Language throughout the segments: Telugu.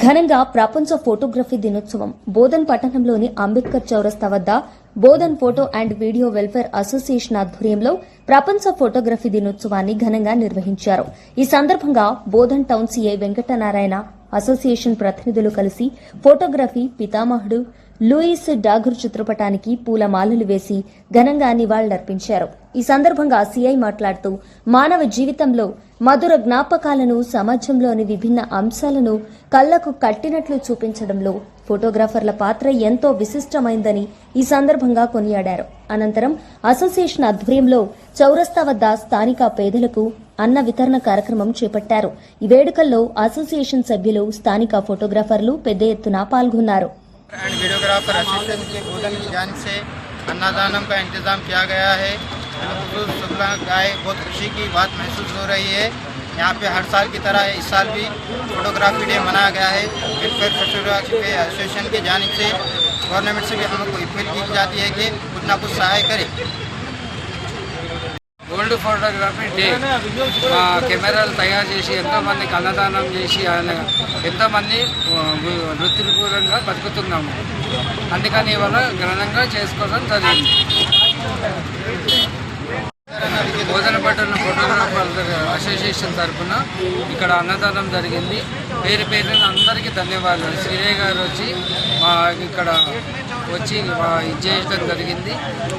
ఘనంగా ప్రపంచ ఫోటోగ్రఫీ దినోత్సవం బోధన్ పట్టణంలోని అంబేద్కర్ చౌరస్తా వద్ద Bodhan photo and video welfare association ఆధ్వర్యంలో ప్రపంచ ఫోటోగ్రఫీ దినోత్సవాన్ని ఘనంగా నిర్వహించారు. ఈ సందర్భంగా Bodhan town CI Venkatanarayana association ప్రతినిధులు కలిసి ఫోటోగ్రఫీ పితామహుడు లూయిస్ డాగర్ చిత్రపటానికి పూలమాలలు వేసి ఘనంగా నివాళులర్పించారు. ఈ సందర్భంగా సీఐ మాట్లాడుతూ మానవ జీవితంలో మధుర జ్ఞాపకాలను, సమాజంలోని విభిన్న అంశాలను కళ్లకు కట్టినట్లు చూపించడంలో ఫోటోగ్రాఫర్ల పాత్ర ఎంతో విశిష్టమైందని ఈ సందర్భంగా కొనియాడారు. అనంతరం అసోసియేషన్ ఆధ్వర్యంలో చౌరస్తా వద్ద స్థానిక పేదలకు అన్న వితరణ కార్యక్రమం చేపట్టారు. ఈ వేడుకల్లో అసోసియేషన్ సభ్యులు, స్థానిక ఫోటోగ్రాఫర్లు పెద్ద ఎత్తున పాల్గొన్నారు. वीडियोग्राफर असिस्टेंट के बोधन की जानिब से अन्नदानम का इंतज़ाम किया गया है। गाय बहुत खुशी की बात महसूस हो रही है। यहाँ पे हर साल की तरह इस साल भी फोटोग्राफी डे मनाया गया है। वेलफेयर फोटोग्राफी एसोसिएशन की जानिब से गवर्नमेंट से भी हमको अपील की जाती है कि कुछ ना कुछ सहाय करे। గోల్డ్ ఫోటోగ్రఫీ డే మా కెమెరాలు తయారు చేసి ఎంతోమందికి అన్నదానం చేసి ఎంతోమంది వృత్తిపూర్వకంగా బతుకుతున్నాము. అందుకని ఇవాళ ఘనంగా చేసుకోవడం జరిగింది. బోధనపట్టణ ఫోటోగ్రాఫర్ అసోసియేషన్ తరఫున ఇక్కడ అన్నదానం జరిగింది. పేరు పేరున అందరికీ ధన్యవాదాలు. శ్రీదేవి గారు వచ్చి ఇక్కడ ఇచ్చేయడం జరిగింది.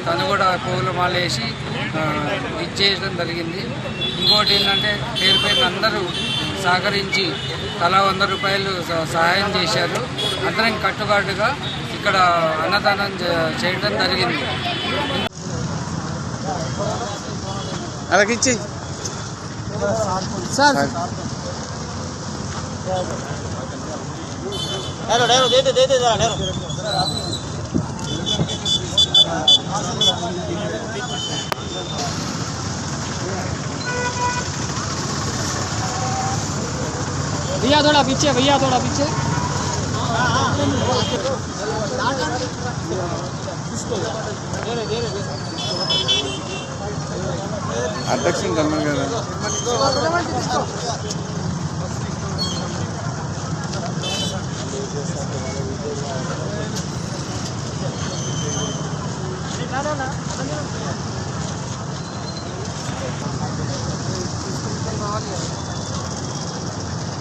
తను కూడా పూలమాల వేసి ఇచ్చేయడం జరిగింది. ఇంకోటి ఏంటంటే పేరు పేరున అందరూ సహకరించి తలా 100 రూపాయలు సహాయం చేశారు. అందరం కట్టుబాటుగా ఇక్కడ అన్నదానం చేయడం జరిగింది. అలాగిచ్చి సార్ भैया थोड़ा पीछे, भैया थोड़ा पीछे। अध्यक्ष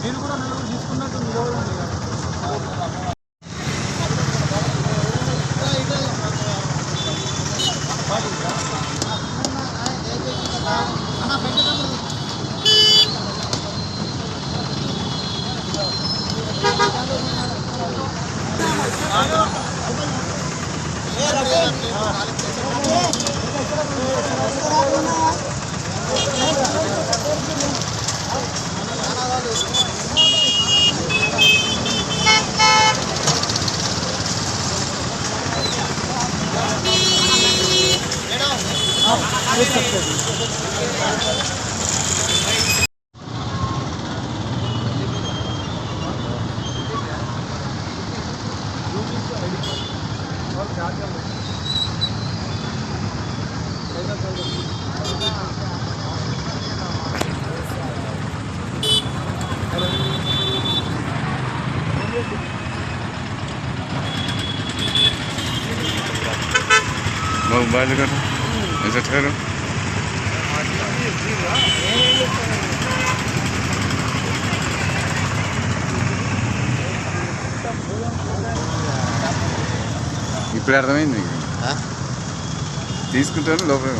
మీరు కూడా నలుగురు తీసుకున్నట్టు మీరు मोबाइल करो ऐसा ठहरो ఇప్పుడు అర్థమైంది తీసుకుంటారు లోపల